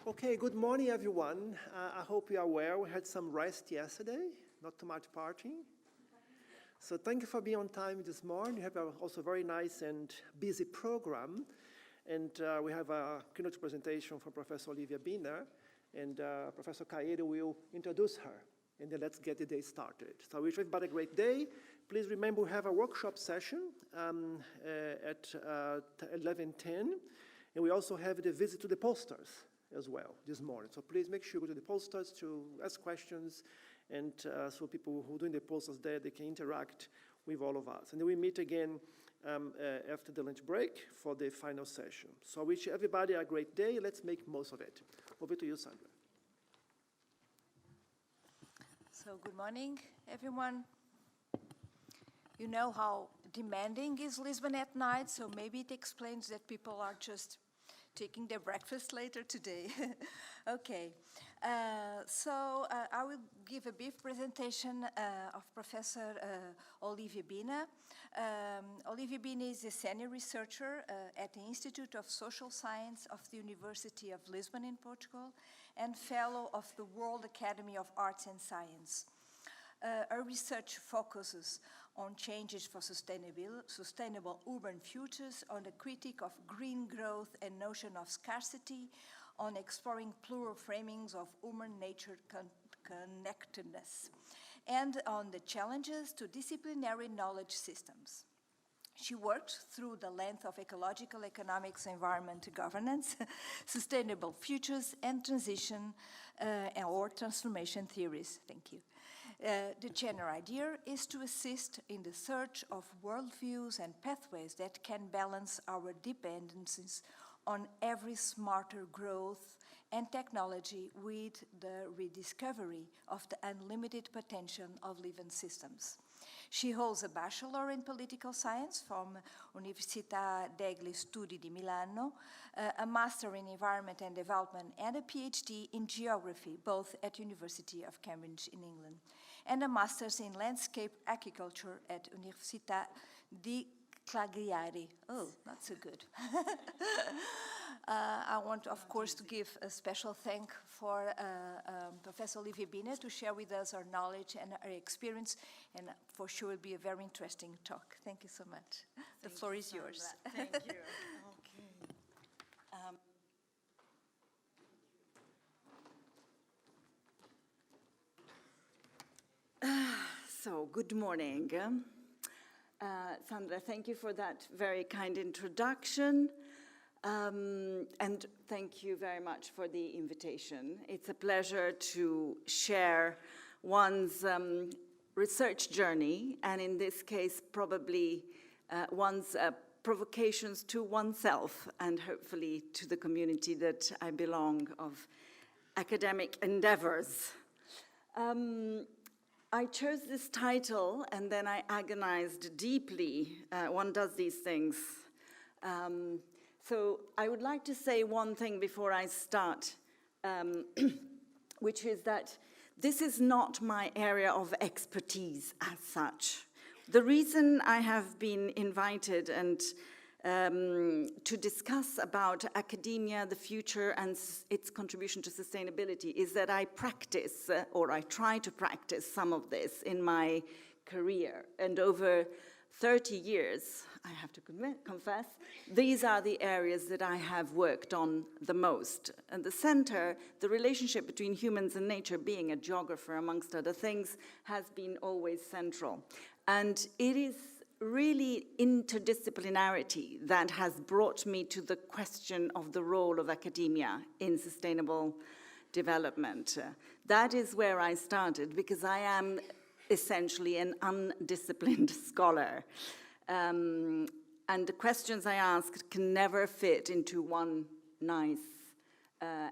Okay, good morning, everyone. I hope you are well. We had some rest yesterday, not too much partying. So thank you for being on time this morning. We have also a very nice and busy program. And we have a keynote presentation from Professor Olivia Bina, and Professor Caeiro will introduce her. And then let's get the day started. So I wish everybody a great day. Please remember we have a workshop session at 11:10. And we also have the visit to the posters as well this morning. So please make sure you go to the posters to ask questions, and so people who are doing the posters there, they can interact with all of us. And then we meet again after the lunch break for the final session. So I wish everybody a great day. Let's make most of it. Over to you, Sandra. So good morning, everyone. You know how demanding is Lisbon at night, so maybe it explains that people are just taking their breakfast later today. Okay, so I will give a brief presentation of Professor Olivia Bina. Olivia Bina is a senior researcher at the Institute of Social Science of the University of Lisbon in Portugal and fellow of the World Academy of Arts and Science. Her research focuses on changes for sustainable urban futures, on the critique of green growth and notion of scarcity, on exploring plural framings of human-nature connectedness, and on the challenges to disciplinary knowledge systems. She worked through the length of ecological economics, environment governance, sustainable futures, and transition or transformation theories. Thank you. The general idea is to assist in the search of worldviews and pathways that can balance our dependencies on every smarter growth and technology with the rediscovery of the unlimited potential of living systems. She holds a bachelor in political science from Universidade degli Studi di Milano, a master in environment and development, and a PhD in geography, both at University of Cambridge in England, and a master's in landscape agriculture at Universidade di Cagliari. Oh, not so good. I want, of course, to give a special thank for Professor Olivia Bina to share with us her knowledge and her experience, and for sure will be a very interesting talk. Thank you so much. The floor is yours. Thank you. Okay. So, good morning. Sandra, thank you for that very kind introduction. And thank you very much for the invitation. It's a pleasure to share one's research journey, and in this case, probably one's provocations to oneself and hopefully to the community that I belong of academic endeavors. I chose this title and then I agonized deeply. One does these things. So I would like to say one thing before I start, which is that this is not my area of expertise as such. The reason I have been invited and to discuss about academia, the future, and its contribution to sustainability is that I practice, or I try to practice some of this in my career. And over 30 years, I have to confess, these are the areas that I have worked on the most. At the center, the relationship between humans and nature, being a geographer amongst other things, has been always central. And it is really interdisciplinarity that has brought me to the question of the role of academia in sustainable development. That is where I started, because I am essentially an undisciplined scholar. And the questions I asked can never fit into one nice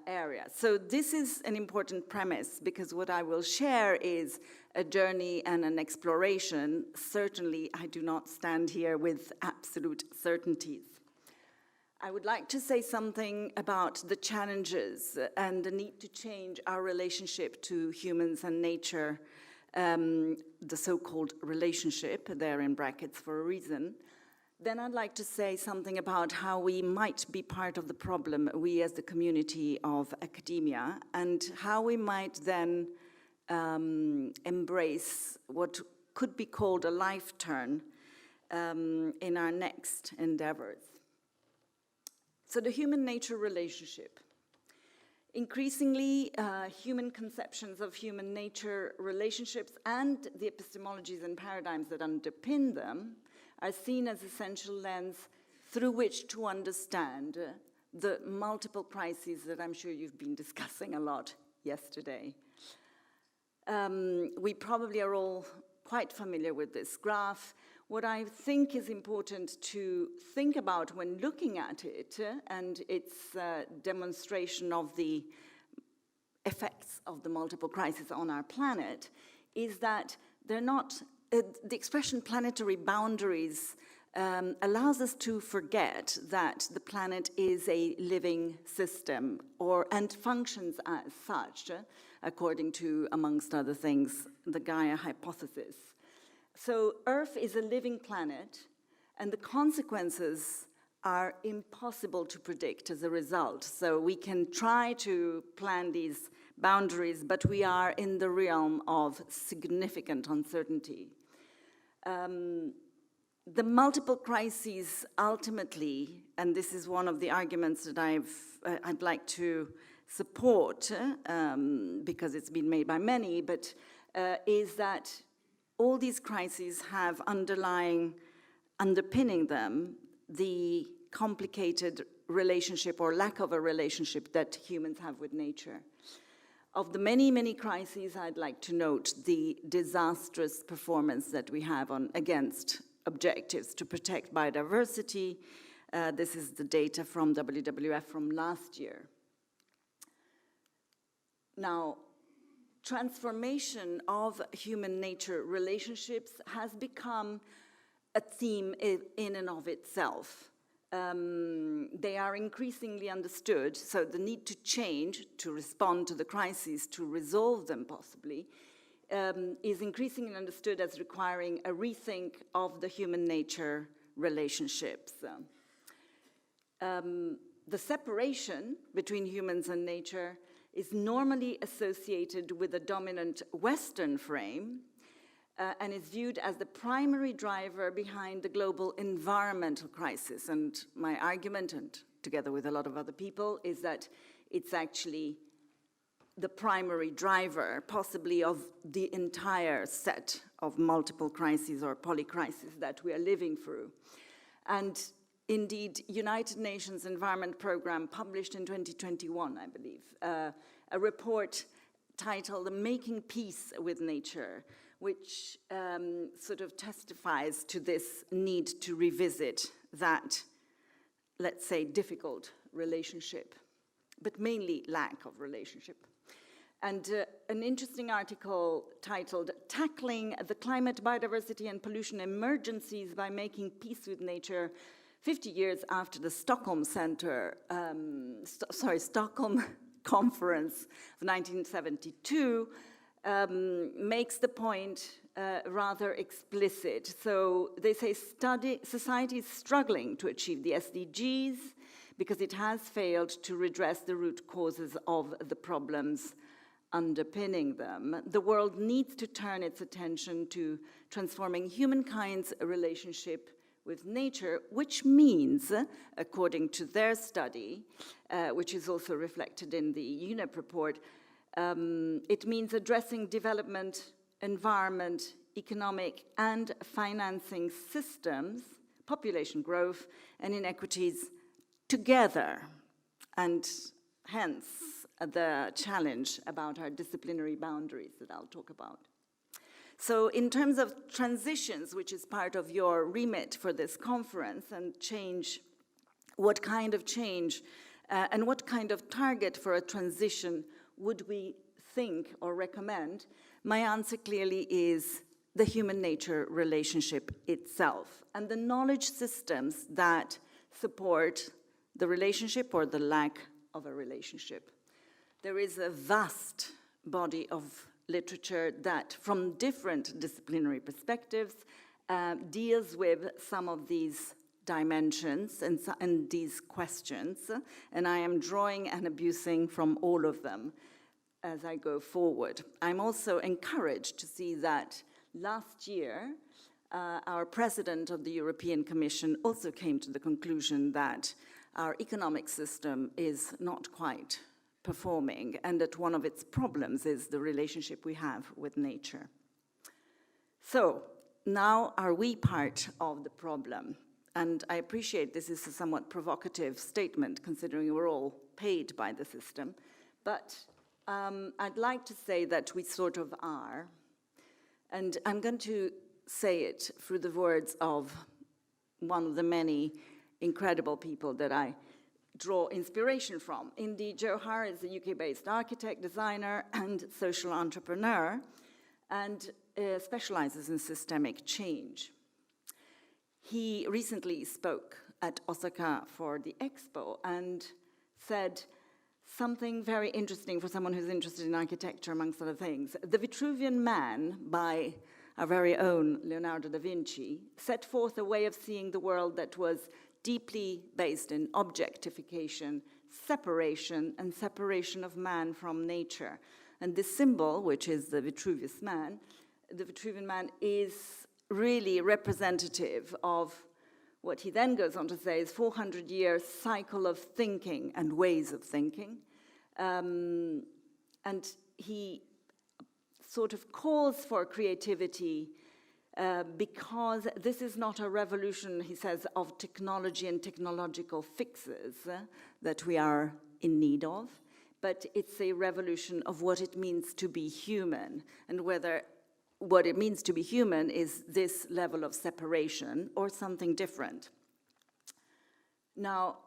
area. So this is an important premise, because what I will share is a journey and an exploration. Certainly, I do not stand here with absolute certainties. I would like to say something about the challenges and the need to change our relationship to humans and nature, the so-called relationship, there in brackets for a reason. Then I'd like to say something about how we might be part of the problem, we as the community of academia, and how we might then embrace what could be called a life turn in our next endeavors. So the human-nature relationship. Increasingly, human conceptions of human nature relationships and the epistemologies and paradigms that underpin them are seen as essential lens through which to understand the multiple crises that I'm sure you've been discussing a lot yesterday. We probably are all quite familiar with this graph. What I think is important to think about when looking at it and its demonstration of the effects of the multiple crises on our planet is that they're not, the expression planetary boundaries allows us to forget that the planet is a living system and functions as such, according to, amongst other things, the Gaia hypothesis. So Earth is a living planet, and the consequences are impossible to predict as a result. So we can try to plan these boundaries, but we are in the realm of significant uncertainty. The multiple crises ultimately, and this is one of the arguments that I'd like to support, because it's been made by many, but is that all these crises have underpinning them the complicated relationship or lack of a relationship that humans have with nature. Of the many, many crises, I'd like to note the disastrous performance that we have against objectives to protect biodiversity. This is the data from WWF from last year. Now, transformation of human-nature relationships has become a theme in and of itself. They are increasingly understood, so the need to change, to respond to the crises, to resolve them possibly, is increasingly understood as requiring a rethink of the human-nature relationships. The separation between humans and nature is normally associated with a dominant Western frame and is viewed as the primary driver behind the global environmental crisis. And my argument, and together with a lot of other people, is that it's actually the primary driver, possibly of the entire set of multiple crises or polycrises that we are living through. And indeed, United Nations Environment Programme published in 2021, I believe, a report titled Making Peace with Nature, which sort of testifies to this need to revisit that, let's say, difficult relationship, but mainly lack of relationship. And an interesting article titled Tackling the Climate, Biodiversity and Pollution Emergencies by Making Peace with Nature 50 years after the Stockholm Stockholm Conference of 1972 makes the point rather explicit. So they say society is struggling to achieve the SDGs because it has failed to redress the root causes of the problems underpinning them. The world needs to turn its attention to transforming humankind's relationship with nature, which means, according to their study, which is also reflected in the UNEP report, it means addressing development, environment, economic and financing systems, population growth, and inequities together, and hence the challenge about our disciplinary boundaries that I'll talk about. So in terms of transitions, which is part of your remit for this conference, and change, what kind of change and what kind of target for a transition would we think or recommend? My answer clearly is the human-nature relationship itself and the knowledge systems that support the relationship or the lack of a relationship. There is a vast body of literature that, from different disciplinary perspectives, deals with some of these dimensions and these questions, and I am drawing and abusing from all of them as I go forward. I'm also encouraged to see that last year, our president of the European Commission also came to the conclusion that our economic system is not quite performing, and that one of its problems is the relationship we have with nature. So, now are we part of the problem? And I appreciate this is a somewhat provocative statement, considering we're all paid by the system, but I'd like to say that we sort of are. And I'm going to say it through the words of one of the many incredible people that I draw inspiration from. Indy Johar is a UK-based architect, designer, and social entrepreneur, and specializes in systemic change. He recently spoke at Osaka for the Expo and said something very interesting for someone who's interested in architecture, amongst other things. The Vitruvian Man, by our very own Leonardo da Vinci, set forth a way of seeing the world that was deeply based in objectification, separation, and separation of man from nature. And this symbol, which is the Vitruvian Man, is really representative of what he then goes on to say is 400-year cycle of thinking and ways of thinking. And he sort of calls for creativity because this is not a revolution, he says, of technology and technological fixes that we are in need of, but it's a revolution of what it means to be human, and whether what it means to be human is this level of separation or something different. Now,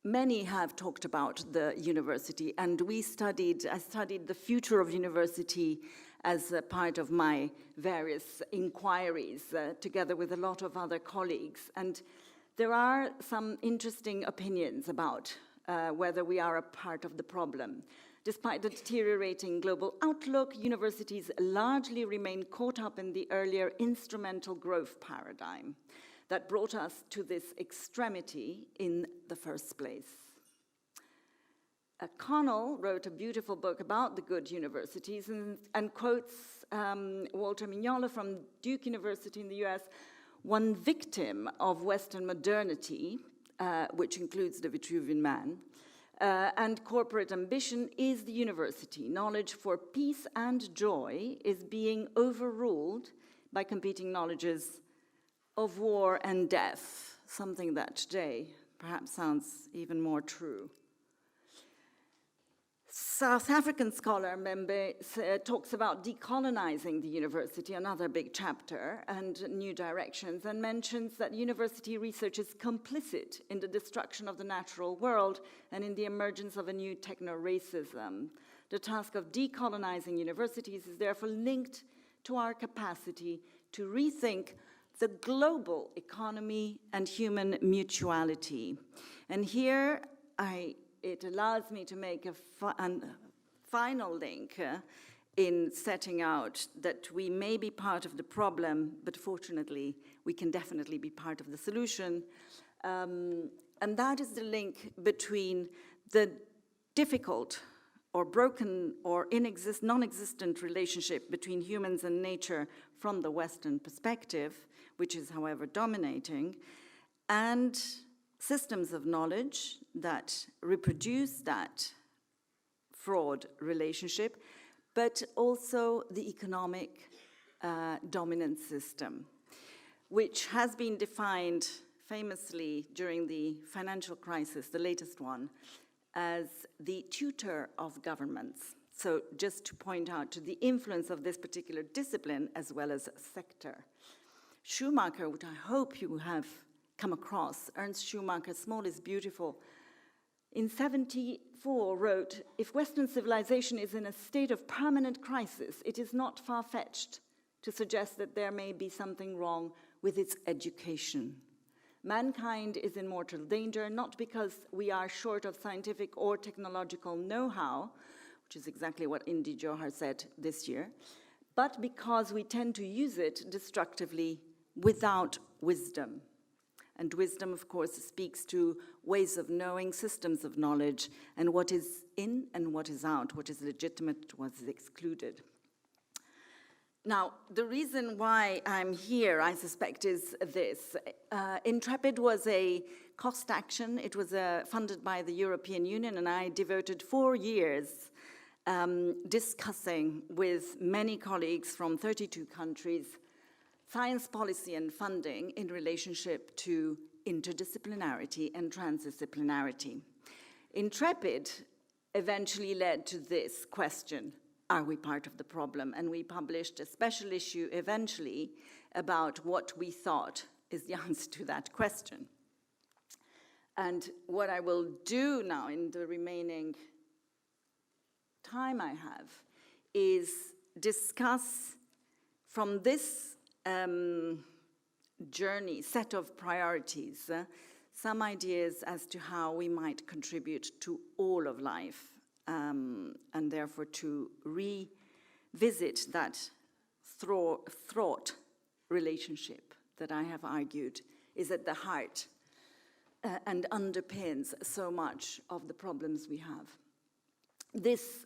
many have talked about the university, and I studied the future of university as a part of my various inquiries, together with a lot of other colleagues. And there are some interesting opinions about whether we are a part of the problem. Despite the deteriorating global outlook, universities largely remain caught up in the earlier instrumental growth paradigm that brought us to this extremity in the first place. Connell wrote a beautiful book about the good universities and quotes Walter Mignola from Duke University in the US, one victim of Western modernity, which includes the Vitruvian Man, and corporate ambition is the university. Knowledge for peace and joy is being overruled by competing knowledges of war and death, something that today perhaps sounds even more true. South African scholar Membe talks about decolonizing the university, another big chapter, and new directions, and mentions that university research is complicit in the destruction of the natural world and in the emergence of a new techno-racism. The task of decolonizing universities is therefore linked to our capacity to rethink the global economy and human mutuality. And here it allows me to make a final link in setting out that we may be part of the problem, but fortunately, we can definitely be part of the solution. And that is the link between the difficult or broken or non-existent relationship between humans and nature from the Western perspective, which is, however, dominating, and systems of knowledge that reproduce that fraud relationship, but also the economic dominant system, which has been defined famously during the financial crisis, the latest one, as the tutor of governments. So just to point out to the influence of this particular discipline as well as sector. Schumacher, which I hope you have come across, Ernst Schumacher, Small is Beautiful, in 1974 wrote, "If Western civilization is in a state of permanent crisis, it is not far-fetched to suggest that there may be something wrong with its education. Mankind is in mortal danger, not because we are short of scientific or technological know-how," which is exactly what Indy Johar said this year, "but because we tend to use it destructively without wisdom. And wisdom, of course, speaks to ways of knowing, systems of knowledge, and what is in and what is out, what is legitimate, what is excluded. Now, the reason why I'm here, I suspect, is this. Intrepid was a cost action. It was funded by the European Union, and I devoted 4 years discussing with many colleagues from 32 countries science policy and funding in relationship to interdisciplinarity and transdisciplinarity. Intrepid eventually led to this question: are we part of the problem? And we published a special issue eventually about what we thought is the answer to that question. And what I will do now in the remaining time I have is discuss from this journey, set of priorities, some ideas as to how we might contribute to all of life, and therefore to revisit that thought relationship that I have argued is at the heart and underpins so much of the problems we have. This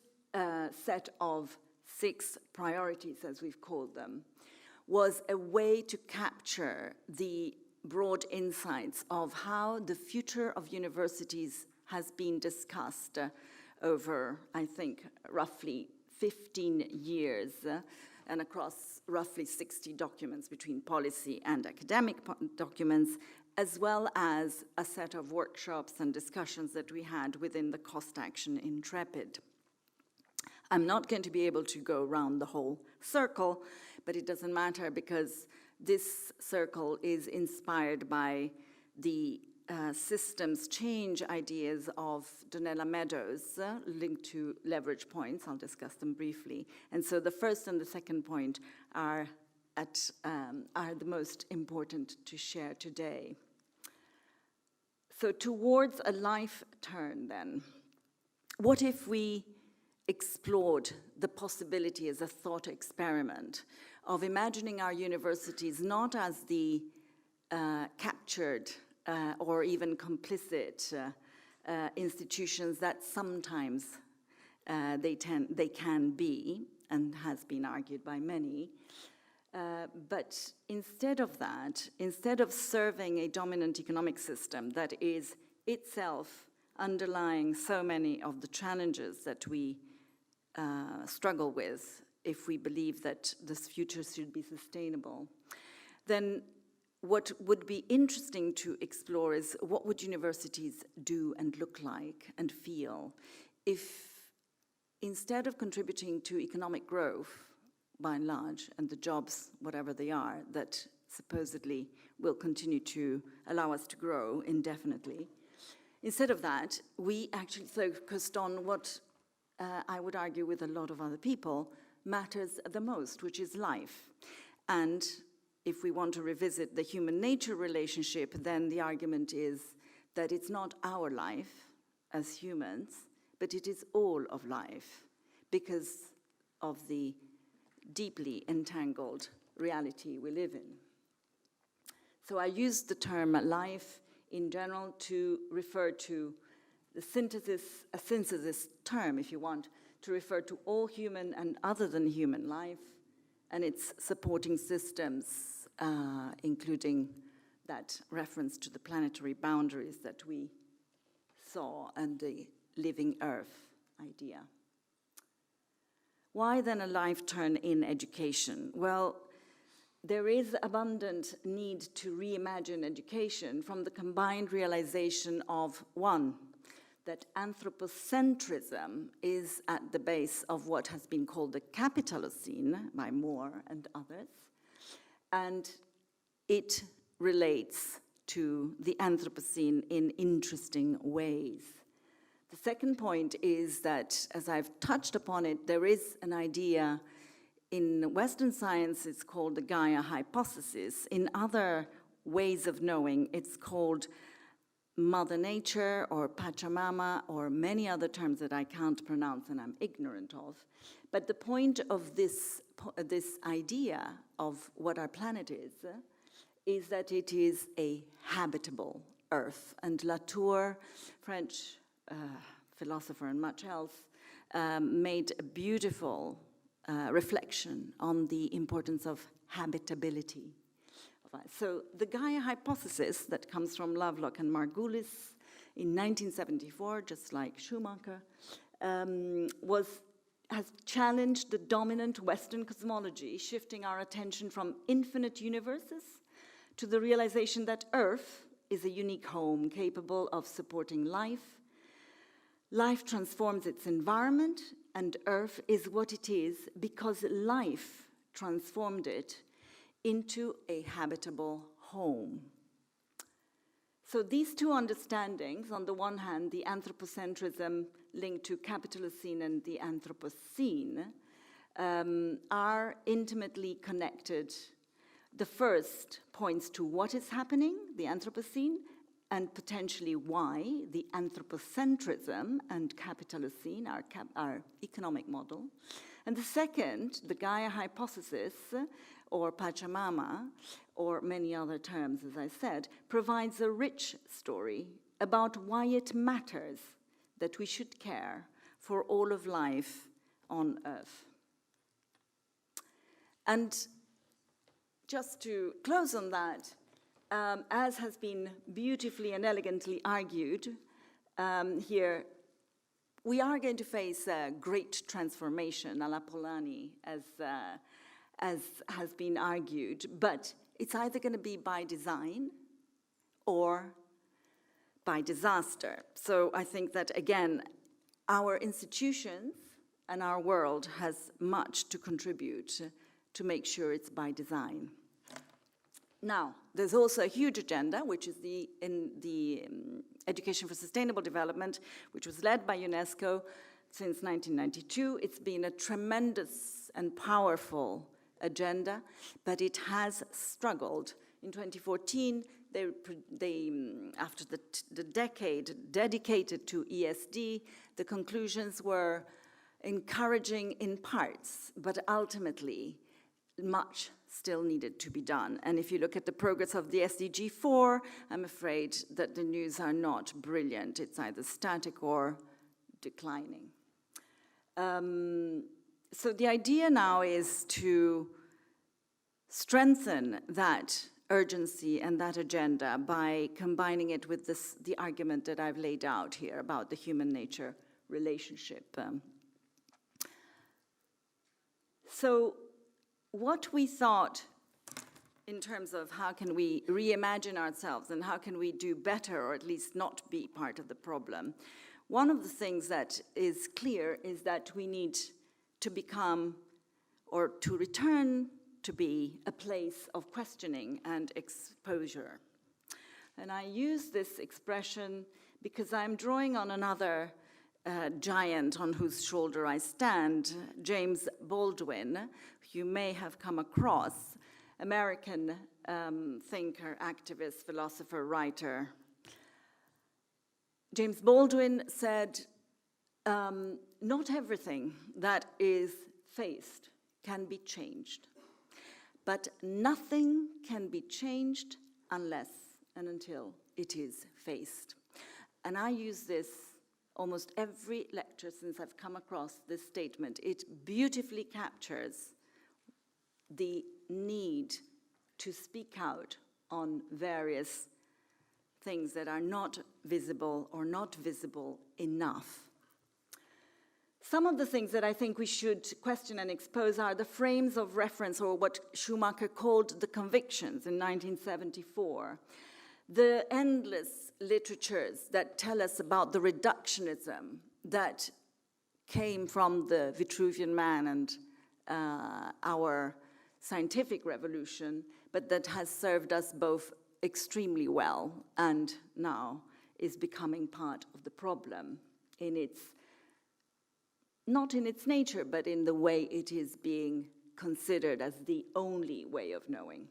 set of 6 priorities, as we've called them, was a way to capture the broad insights of how the future of universities has been discussed over, I think, roughly 15 years and across roughly 60 documents between policy and academic documents, as well as a set of workshops and discussions that we had within the cost action Intrepid. I'm not going to be able to go around the whole circle, but it doesn't matter because this circle is inspired by the systems change ideas of Donella Meadows linked to leverage points. I'll discuss them briefly. And so the first and the second point are the most important to share today. So towards a life turn then, what if we explored the possibility as a thought experiment of imagining our universities not as the captured or even complicit institutions that sometimes they can be, and has been argued by many, but instead of that, instead of serving a dominant economic system that is itself underlying so many of the challenges that we struggle with if we believe that this future should be sustainable, then what would be interesting to explore is what would universities do and look like and feel if instead of contributing to economic growth by and large, and the jobs, whatever they are, that supposedly will continue to allow us to grow indefinitely, instead of that, we actually focused on what I would argue with a lot of other people matters the most, which is life. And if we want to revisit the human-nature relationship, then the argument is that it's not our life as humans, but it is all of life because of the deeply entangled reality we live in. So I use the term life in general to refer to the a synthesis term, if you want, to refer to all human and other than human life and its supporting systems, including that reference to the planetary boundaries that we saw and the living Earth idea. Why then a life turn in education? Well, there is abundant need to reimagine education from the combined realization of, one, that anthropocentrism is at the base of what has been called the Capitalocene by Moore and others, and it relates to the Anthropocene in interesting ways. The second point is that, as I've touched upon it, there is an idea in Western science, it's called the Gaia hypothesis. In other ways of knowing, it's called Mother Nature or Pachamama or many other terms that I can't pronounce and I'm ignorant of. But the point of this idea of what our planet is that it is a habitable Earth. And Latour, French philosopher and much else, made a beautiful reflection on the importance of habitability. So the Gaia hypothesis that comes from Lovelock and Margulis in 1974, just like Schumacher, has challenged the dominant Western cosmology, shifting our attention from infinite universes to the realization that Earth is a unique home capable of supporting life. Life transforms its environment, and Earth is what it is because life transformed it into a habitable home. So these two understandings, on the one hand, the anthropocentrism linked to Capitalocene and the Anthropocene, are intimately connected. The first points to what is happening, the Anthropocene, and potentially why the anthropocentrism and Capitalocene, our economic model. And the second, the Gaia hypothesis, or Pachamama, or many other terms, as I said, provides a rich story about why it matters that we should care for all of life on Earth. And just to close on that, as has been beautifully and elegantly argued here, we are going to face a great transformation, a la Polanyi, as has been argued, but it's either going to be by design or by disaster. So I think that, again, our institutions and our world has much to contribute to make sure it's by design. Now, there's also a huge agenda, which is the Education for Sustainable Development, which was led by UNESCO since 1992. It's been a tremendous and powerful agenda, but it has struggled. In 2014, after the decade dedicated to ESD, the conclusions were encouraging in parts, but ultimately much still needed to be done. And if you look at the progress of the SDG 4, I'm afraid that the news are not brilliant. It's either static or declining. So the idea now is to strengthen that urgency and that agenda by combining it with the argument that I've laid out here about the human-nature relationship. So what we thought in terms of how can we reimagine ourselves and how can we do better, or at least not be part of the problem, one of the things that is clear is that we need to become, or to return to be, a place of questioning and exposure. And I use this expression because I'm drawing on another giant on whose shoulder I stand, James Baldwin, who you may have come across, American thinker, activist, philosopher, writer. James Baldwin said, not everything that is faced can be changed, but nothing can be changed unless and until it is faced. And I use this almost every lecture since I've come across this statement. It beautifully captures the need to speak out on various things that are not visible or not visible enough. Some of the things that I think we should question and expose are the frames of reference, or what Schumacher called the convictions in 1974. The endless literatures that tell us about the reductionism that came from the Vitruvian Man and our scientific revolution, but that has served us both extremely well and now is becoming part of the problem in its, not in its nature, but in the way it is being considered as the only way of knowing.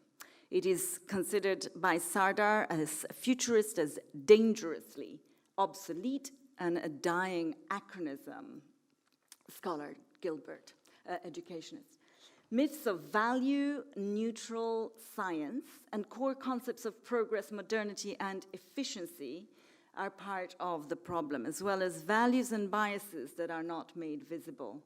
It is considered by Sardar as a futurist, as dangerously obsolete and a dying anachronism. Scholar Gilbert, educationist. Myths of value, neutral science, and core concepts of progress, modernity, and efficiency are part of the problem, as well as values and biases that are not made visible.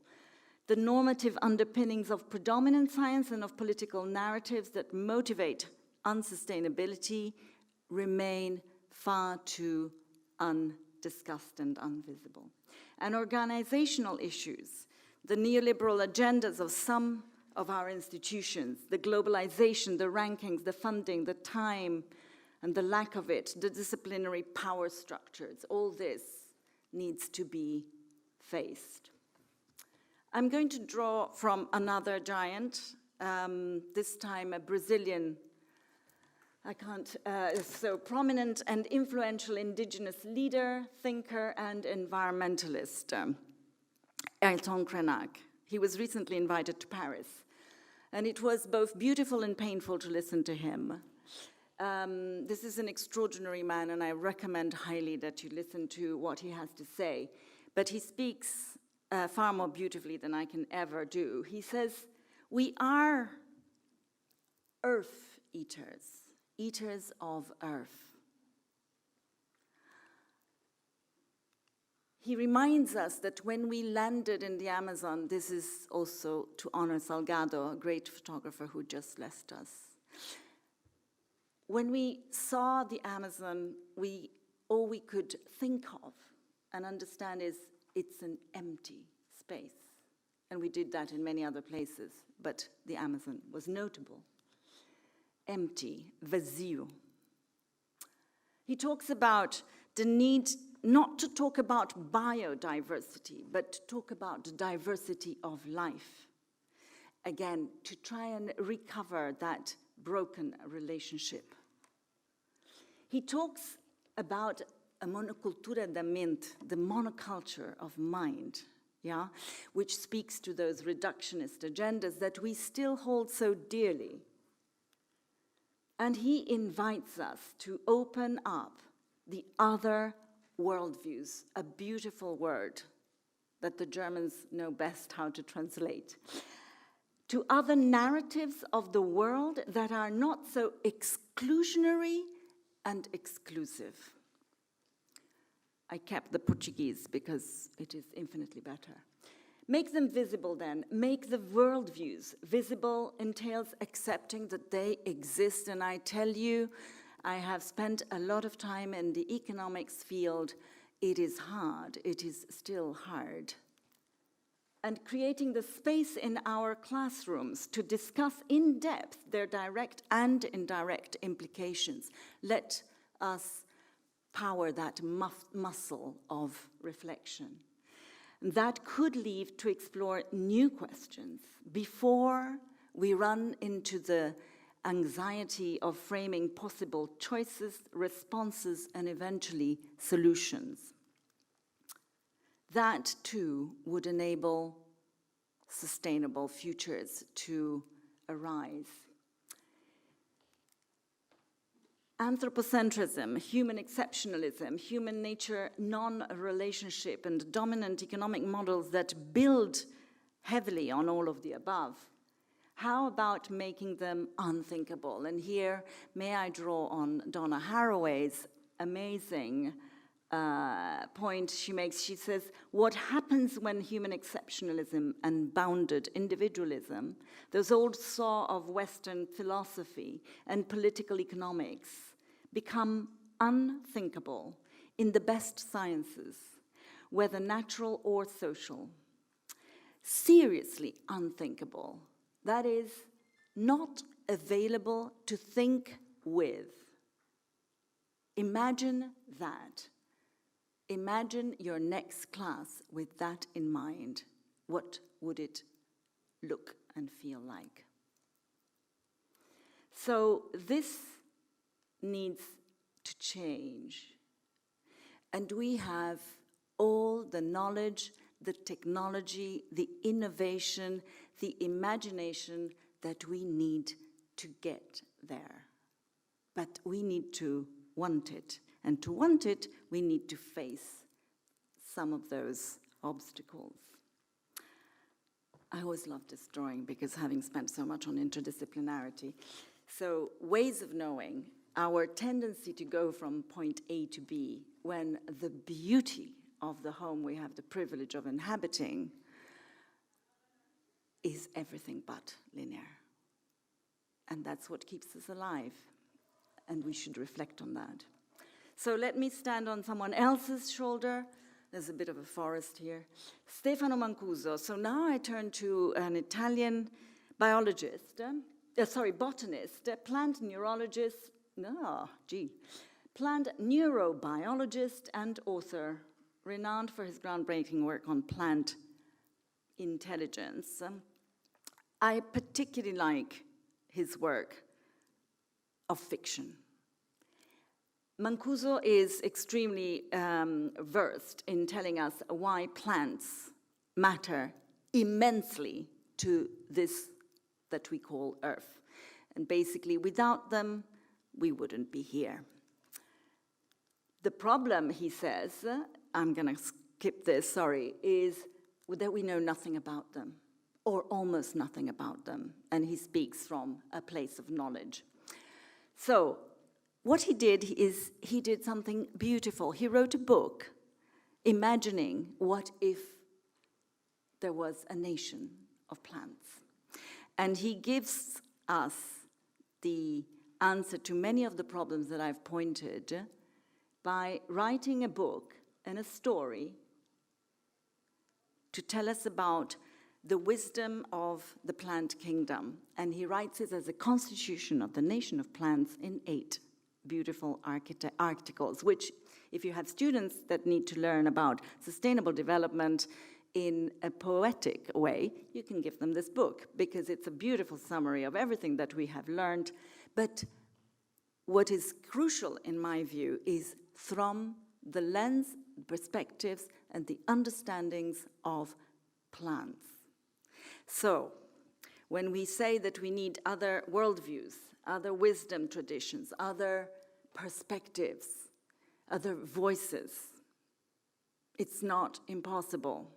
The normative underpinnings of predominant science and of political narratives that motivate unsustainability remain far too undiscussed and invisible. And organizational issues, the neoliberal agendas of some of our institutions, the globalization, the rankings, the funding, the time, and the lack of it, the disciplinary power structures, all this needs to be faced. I'm going to draw from another giant, this time a Brazilian, so prominent and influential indigenous leader, thinker, and environmentalist, Ayrton Krenak. He was recently invited to Paris, and it was both beautiful and painful to listen to him. This is an extraordinary man, and I recommend highly that you listen to what he has to say. But he speaks far more beautifully than I can ever do. He says, we are earth eaters, eaters of earth. He reminds us that when we landed in the Amazon, this is also to honor Salgado, a great photographer who just left us. When we saw the Amazon, all we could think of and understand is it's an empty space. And we did that in many other places, but the Amazon was notable. Empty, vazio. He talks about the need not to talk about biodiversity, but to talk about the diversity of life. Again, to try and recover that broken relationship. He talks about a monocultura da mente, the monoculture of mind, yeah, which speaks to those reductionist agendas that we still hold so dearly. And he invites us to open up the other worldviews, a beautiful word that the Germans know best how to translate, to other narratives of the world that are not so exclusionary and exclusive. I kept the Portuguese because it is infinitely better. Make them visible then. Make the worldviews visible entails accepting that they exist. And I tell you, I have spent a lot of time in the economics field. It is hard. It is still hard. And creating the space in our classrooms to discuss in depth their direct and indirect implications. Let us power that muscle of reflection. That could lead to explore new questions before we run into the anxiety of framing possible choices, responses, and eventually solutions. That, too, would enable sustainable futures to arise. Anthropocentrism, human exceptionalism, human nature non-relationship, and dominant economic models that build heavily on all of the above. How about making them unthinkable? And here, may I draw on Donna Haraway's amazing point she makes. She says, what happens when human exceptionalism and bounded individualism, those old saw of Western philosophy and political economics, become unthinkable in the best sciences, whether natural or social? Seriously unthinkable. That is, not available to think with. Imagine that. Imagine your next class with that in mind. What would it look and feel like? So this needs to change. And we have all the knowledge, the technology, the innovation, the imagination that we need to get there. But we need to want it. And to want it, we need to face some of those obstacles. I always loved this drawing because having spent so much on interdisciplinarity. So ways of knowing, our tendency to go from point A to B, when the beauty of the home we have the privilege of inhabiting is everything but linear. And that's what keeps us alive. And we should reflect on that. So let me stand on someone else's shoulder. There's a bit of a forest here. Stefano Mancuso. So now I turn to an Italian biologist, botanist, plant neurologist, plant neurobiologist and author, renowned for his groundbreaking work on plant intelligence. I particularly like his work of fiction. Mancuso is extremely versed in telling us why plants matter immensely to this that we call Earth. And basically, without them, we wouldn't be here. The problem, he says, I'm going to skip this, sorry, is that we know nothing about them, or almost nothing about them. And he speaks from a place of knowledge. So, what he did is he did something beautiful. He wrote a book imagining what if there was a nation of plants. And he gives us the answer to many of the problems that I've pointed by writing a book and a story to tell us about the wisdom of the plant kingdom. And he writes it as a constitution of the nation of plants in 8 beautiful articles, which, if you have students that need to learn about sustainable development in a poetic way, you can give them this book, because it's a beautiful summary of everything that we have learned. But what is crucial, in my view, is from the lens, perspectives, and the understandings of plants. So, when we say that we need other worldviews, other wisdom traditions, other perspectives, other voices, it's not impossible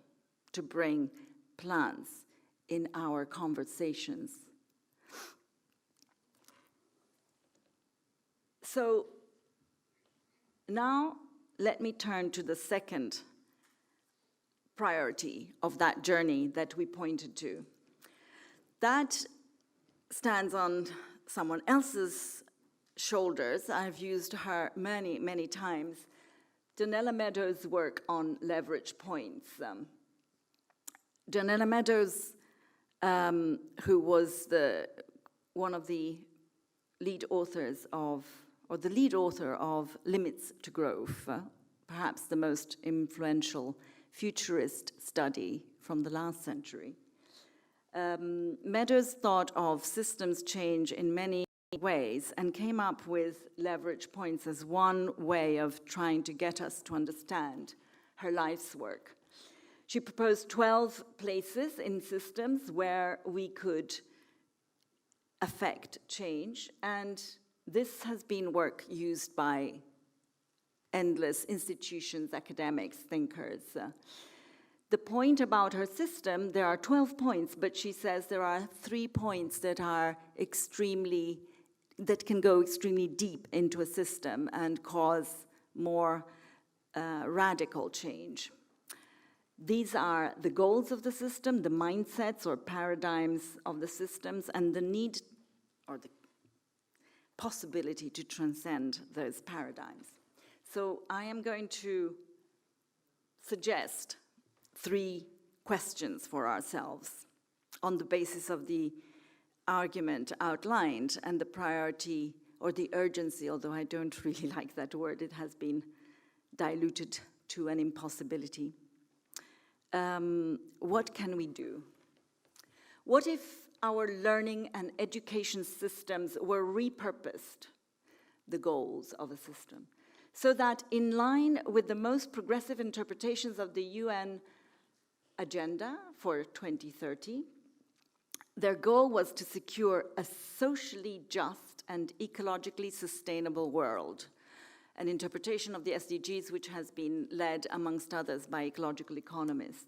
to bring plants in our conversations. So now let me turn to the second priority of that journey that we pointed to. That stands on someone else's shoulders. I've used her many, many times. Donella Meadows' work on leverage points. Donella Meadows, who was one of the lead authors of, or the lead author of Limits to Growth, perhaps the most influential futurist study from the last century. Meadows thought of systems change in many ways and came up with leverage points as one way of trying to get us to understand her life's work. She proposed 12 places in systems where we could affect change, and this has been work used by endless institutions, academics, thinkers. The point about her system, there are 12 points, but she says there are 3 points that are that can go extremely deep into a system and cause more radical change. These are the goals of the system, the mindsets or paradigms of the systems, and the need or the possibility to transcend those paradigms. So I am going to suggest 3 questions for ourselves on the basis of the argument outlined and the priority or the urgency, although I don't really like that word, it has been diluted to an impossibility. What can we do? What if our learning and education systems were repurposed, the goals of a system, so that in line with the most progressive interpretations of the UN agenda for 2030, their goal was to secure a socially just and ecologically sustainable world, an interpretation of the SDGs which has been led, amongst others, by ecological economists.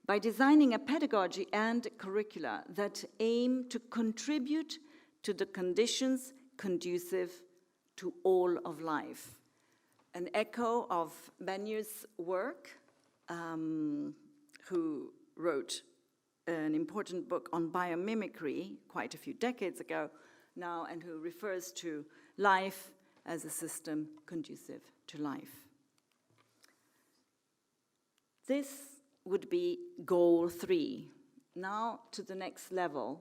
by designing a pedagogy and curricula that aim to contribute to the conditions conducive to all of life. An echo of Benio's work, who wrote an important book on biomimicry quite a few decades ago now, and who refers to life as a system conducive to life. This would be goal 3. Now to the next level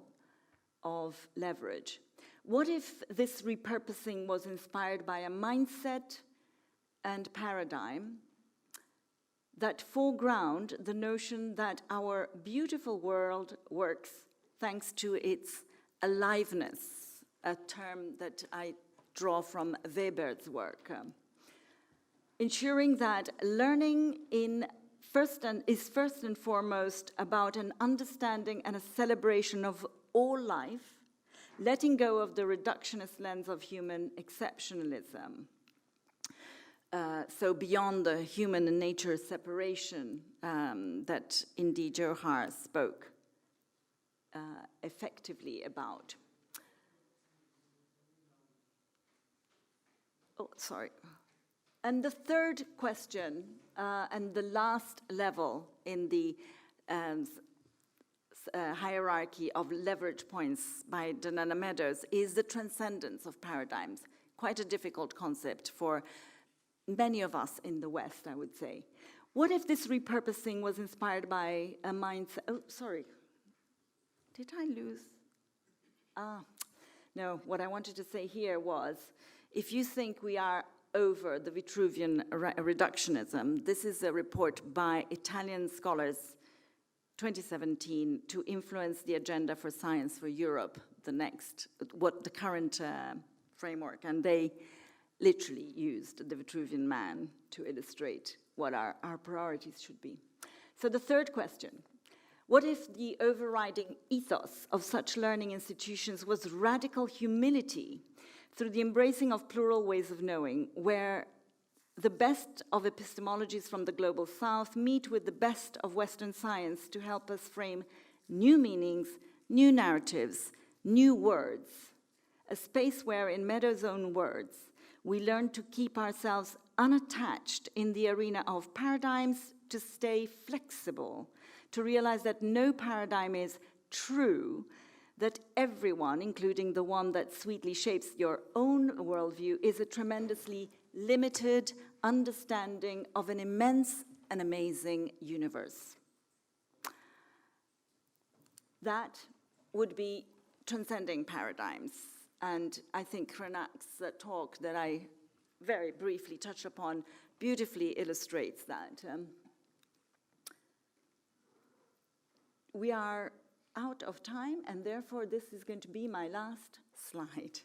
of leverage. What if this repurposing was inspired by a mindset and paradigm that foreground the notion that our beautiful world works thanks to its aliveness, a term that I draw from Weber's work, ensuring that learning is first and foremost about an understanding and a celebration of all life, letting go of the reductionist lens of human exceptionalism. So beyond the human and nature separation that indeed Johar spoke effectively about. Oh, sorry. And the third question, and the last level in the hierarchy of leverage points by Danana Meadows, is the transcendence of paradigms. Quite a difficult concept for many of us in the West, I would say. What if this repurposing was inspired by a mindset? Oh, sorry. Did I lose? No, what I wanted to say here was, if you think we are over the Vitruvian reductionism, this is a report by Italian scholars, 2017, to influence the agenda for science for Europe, the current framework, and they literally used the Vitruvian man to illustrate what our priorities should be. So the third question, what if the overriding ethos of such learning institutions was radical humility through the embracing of plural ways of knowing, where the best of epistemologies from the global south meet with the best of Western science to help us frame new meanings, new narratives, new words, a space where, in Meadows' own words, we learn to keep ourselves unattached in the arena of paradigms, to stay flexible, to realize that no paradigm is true, that everyone, including the one that sweetly shapes your own worldview, is a tremendously limited understanding of an immense and amazing universe. That would be transcending paradigms. And I think Krenak's talk that I very briefly touched upon beautifully illustrates that. We are out of time, and therefore this is going to be my last slide.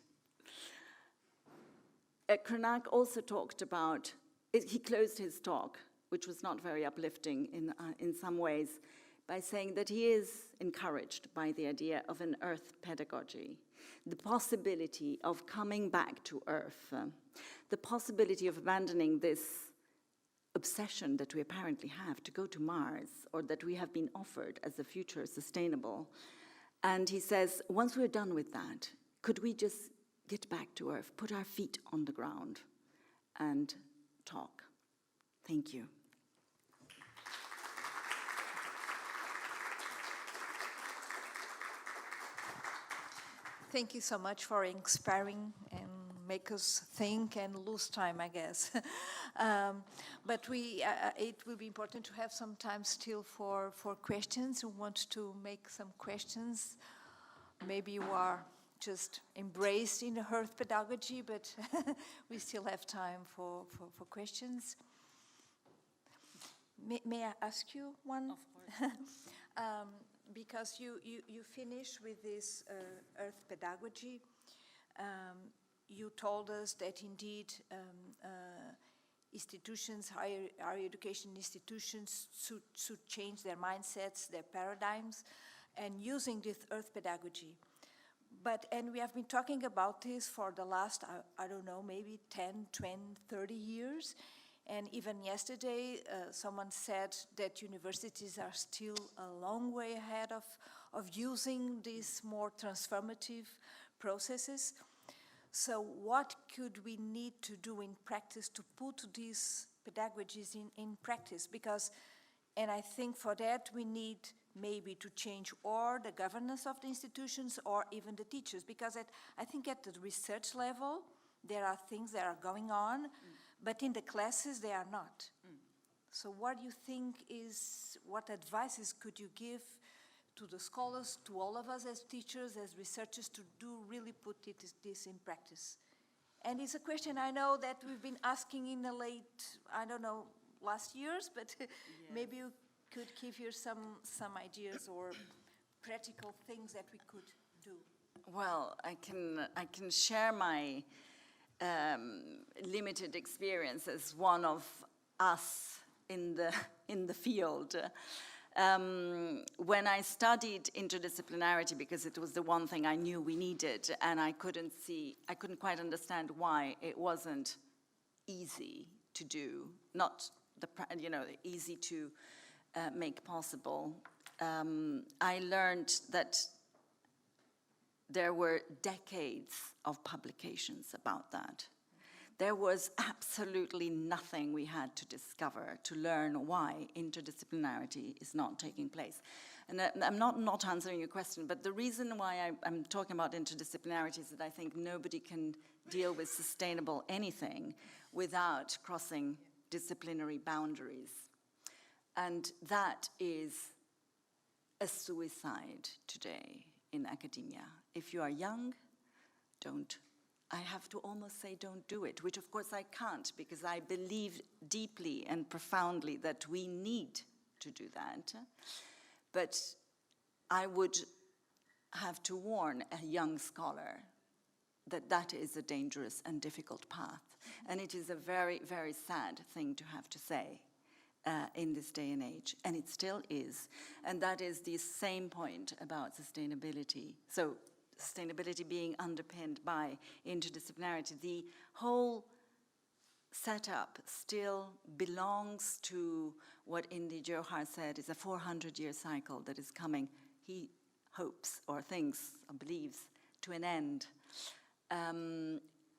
Krenak also talked about, he closed his talk, which was not very uplifting in some ways, by saying that he is encouraged by the idea of an earth pedagogy, the possibility of coming back to earth, the possibility of abandoning this obsession that we apparently have to go to Mars, or that we have been offered as a future sustainable. And he says, once we're done with that, could we just get back to earth, put our feet on the ground, and talk? Thank you. Thank you so much for inspiring and make us think and lose time, I guess. But it will be important to have some time still for questions. Who want to make some questions? Maybe you are just embraced in the earth pedagogy, but we still have time for questions. May I ask you one? Of course. Because you finish with this earth pedagogy. You told us that indeed institutions, higher education institutions should change their mindsets, their paradigms, and using this earth pedagogy. And we have been talking about this for the last, I don't know, maybe 10, 20, 30 years. And even yesterday, someone said that universities are still a long way ahead of using these more transformative processes. So what could we need to do in practice to put these pedagogies in practice? Because, and I think for that we need maybe to change or the governance of the institutions or even the teachers, because I think at the research level, there are things that are going on, but in the classes, they are not. So what do you think what advices could you give to the scholars, to all of us as teachers, as researchers, to really put this in practice? And it's a question I know that we've been asking in the last years, but yes. Maybe you could give here some ideas or practical things that we could do. Well, I can share my limited experience as one of us in the field. When I studied interdisciplinarity, because it was the one thing I knew we needed, and I couldn't quite understand why it wasn't easy to do, not easy to make possible. I learned that there were decades of publications about that. There was absolutely nothing we had to discover to learn why interdisciplinarity is not taking place. And I'm not answering your question, but the reason why I'm talking about interdisciplinarity is that I think nobody can deal with sustainable anything without crossing disciplinary boundaries. And that is a suicide today in academia. If you are young, I have to almost say don't do it, which of course I can't, because I believe deeply and profoundly that we need to do that. But I would have to warn a young scholar that that is a dangerous and difficult path. And it is a very, very sad thing to have to say in this day and age, and it still is. And that is the same point about sustainability. So sustainability being underpinned by interdisciplinarity, the whole setup still belongs to what Indy Johar said is a 400-year cycle that is coming, he hopes or thinks or believes, to an end.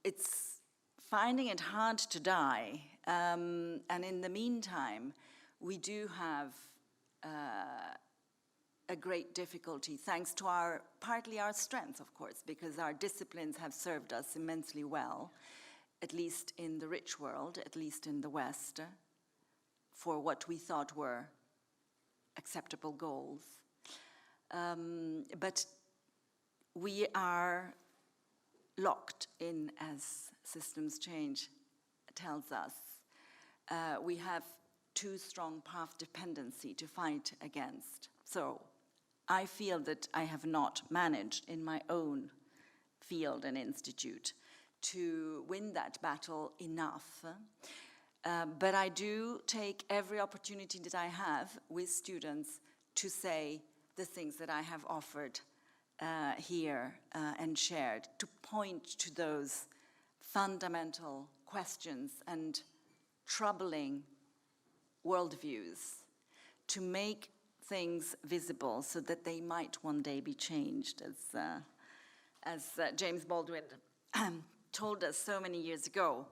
It's finding it hard to die, and in the meantime, we do have a great difficulty, thanks to partly our strength, of course, because our disciplines have served us immensely well, at least in the rich world, at least in the West, for what we thought were acceptable goals. But we are locked in as systems change tells us. We have too strong path dependency to fight against. So I feel that I have not managed in my own field and institute to win that battle enough. But I do take every opportunity that I have with students to say the things that I have offered here and shared, to point to those fundamental questions and troubling worldviews, to make things visible so that they might one day be changed, as James Baldwin told us so many years ago.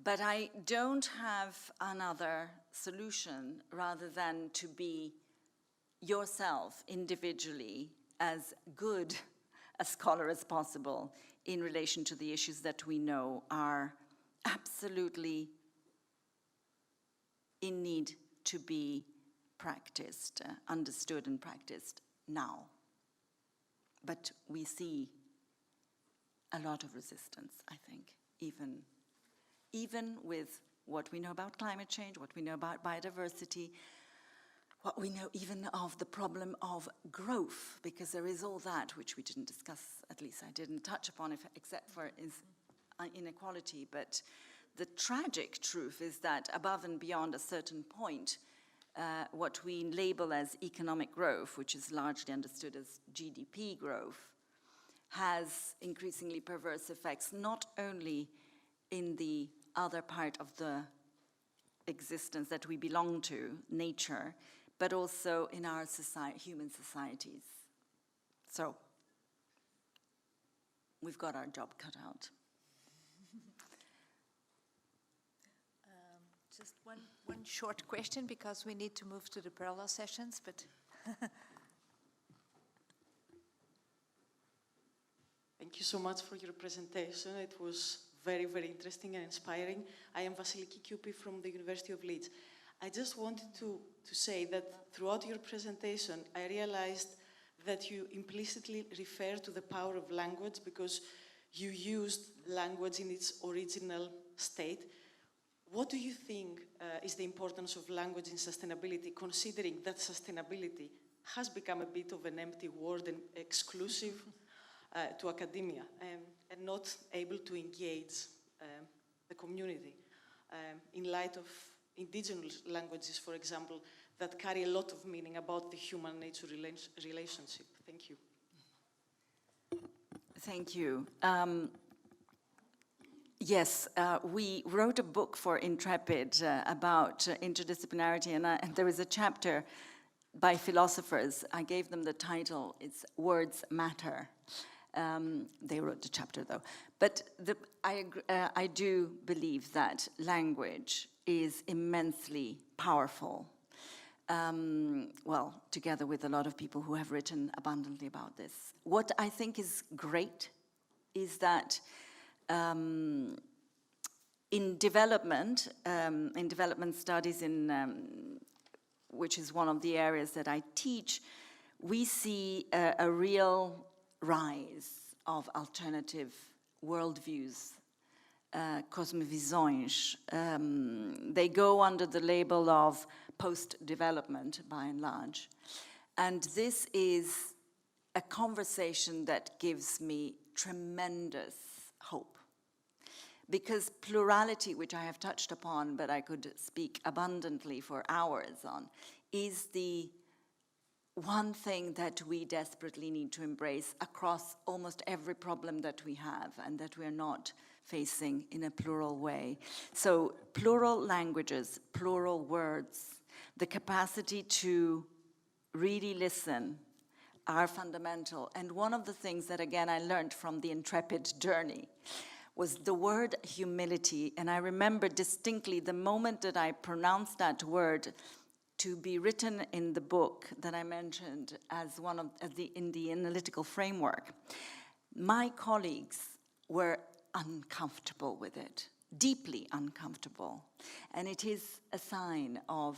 But I don't have another solution rather than to be yourself individually as good a scholar as possible in relation to the issues that we know are absolutely in need to be practiced, understood and practiced now. But we see a lot of resistance, I think, even with what we know about climate change, what we know about biodiversity, what we know even of the problem of growth, because there is all that which we didn't discuss, at least I didn't touch upon, except for inequality. But the tragic truth is that above and beyond a certain point, what we label as economic growth, which is largely understood as GDP growth, has increasingly perverse effects, not only in the other part of the existence that we belong to, nature, but also in our human societies. So, we've got our job cut out. Just one short question, because we need to move to the parallel sessions, but... Thank you so much for your presentation. It was very, very interesting and inspiring. I am Vasiliki Koupi from the University of Leeds. I just wanted to say that throughout your presentation, I realized that you implicitly refer to the power of language because you used language in its original state. What do you think is the importance of language in sustainability, considering that sustainability has become a bit of an empty word and exclusive to academia and not able to engage the community in light of indigenous languages, for example, that carry a lot of meaning about the human-nature relationship? Thank you. Thank you. Yes, we wrote a book for Intrepid about interdisciplinarity, and there is a chapter by philosophers. I gave them the title, it's Words Matter. They wrote the chapter, though. But I do believe that language is immensely powerful. Well, together with a lot of people who have written abundantly about this. What I think is great is that in development studies, which is one of the areas that I teach, we see a real rise of alternative worldviews, cosmovisões. They go under the label of post-development, by and large. And this is a conversation that gives me tremendous hope. Because plurality, which I have touched upon, but I could speak abundantly for hours on, is the one thing that we desperately need to embrace across almost every problem that we have and that we are not facing in a plural way. So plural languages, plural words, the capacity to really listen are fundamental. And one of the things that, again, I learned from the Intrepid journey was the word humility. And I remember distinctly the moment that I pronounced that word to be written in the book that I mentioned as one of in the analytical framework. My colleagues were uncomfortable with it, deeply uncomfortable. And it is a sign of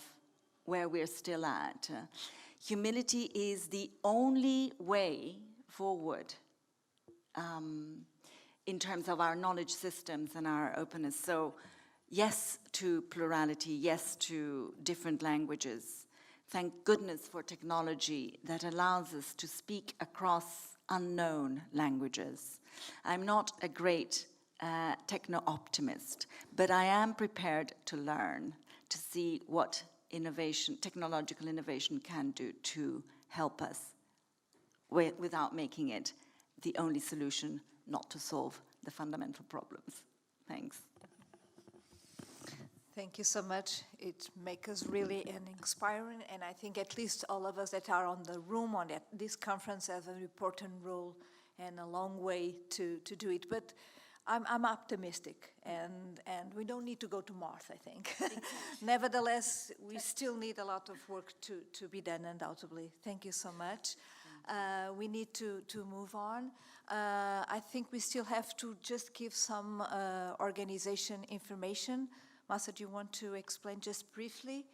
where we're still at. Humility is the only way forward in terms of our knowledge systems and our openness. So yes to plurality, yes to different languages. Thank goodness for technology that allows us to speak across unknown languages. I'm not a great techno-optimist, but I am prepared to learn, to see what innovation, technological innovation can do to help us without making it the only solution not to solve the fundamental problems. Thanks. Thank you so much. It makes us really inspiring, and I think at least all of us that are on the room on this conference have an important role and a long way to do it. But I'm optimistic, and we don't need to go to Mars, I think. Nevertheless, we still need a lot of work to be done, undoubtedly. Thank you so much. We need to move on. I think we still have to just give some organization information. Masa, do you want to explain just briefly